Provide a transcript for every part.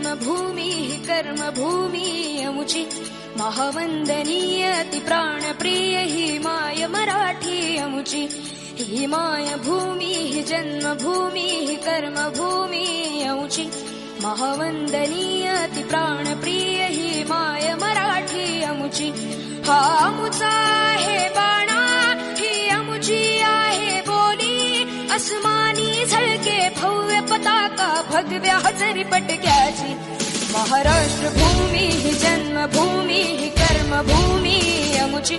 जन्मभूमी कर्मभूमी अमुची महावंदनीय ती प्राणप्रिय ही माय मराठी अमुची ही माय भूमी ही जन्मभूमी ही कर्मभूमी अमुची महावंदनीय ती प्राणप्रिय ही माय मराठी अमुची हा अमुचा आहे बाणा ही अमुची आहे बोली अस्मानी झळके भव्य पताका भगव्या हजरी पटक्याची महाराष्ट्र भूमी ही जन्मभूमी ही कर्मभूमी अमुची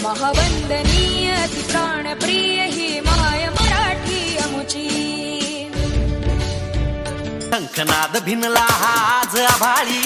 महावंदनीय ती प्राणप्रिय ही माय मराठी अमुची शंखनाद भिनला आज आभाळी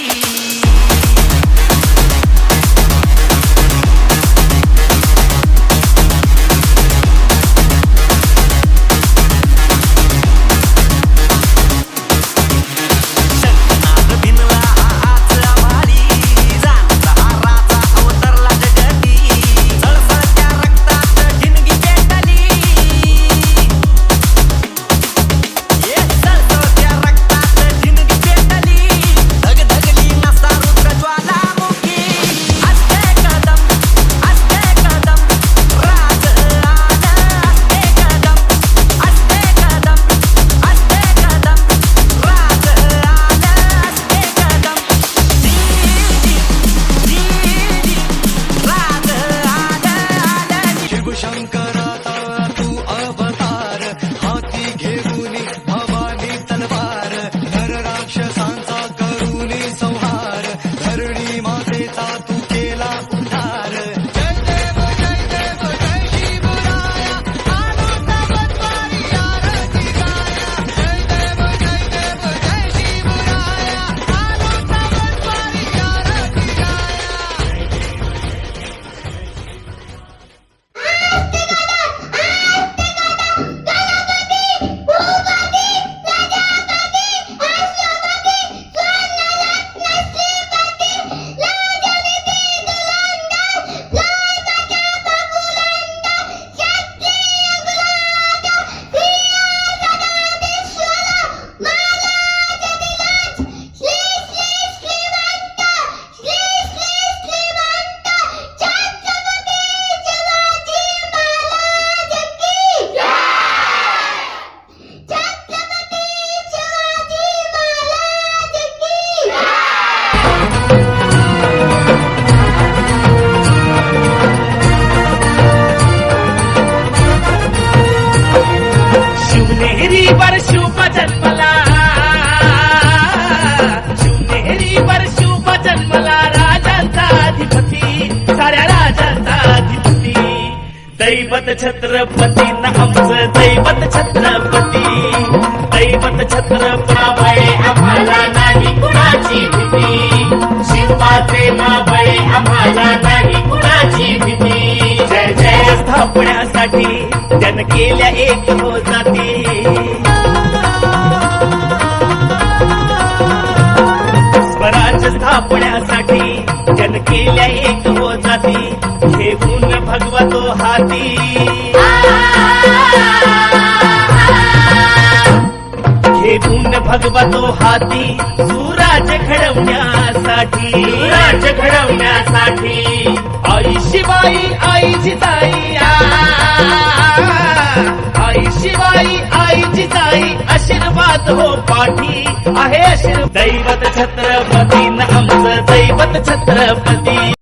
दैवत छत्रपती आमचं दैवत छत्रपती दैवत छत्रपती आम्हाला नाही कुणाची भीती शिवाचे मावळे आम्हाला नाही कुणाची भीती जय जय स्थापण्यासाठी जन केल्या एक हो जाती स्वराज्य स्थापण्यासाठी जन केल्या एक हो जाती घेऊन भगवतो हाती घेऊन भगवतो हाती सुराज घडवण्यासाठी आई शिवाई आई जिजाई आई शिवाई आई जिजाई आशीर्वाद हो पाठी आहे दैवत छत्रपती आमचं दैवत छत्रपती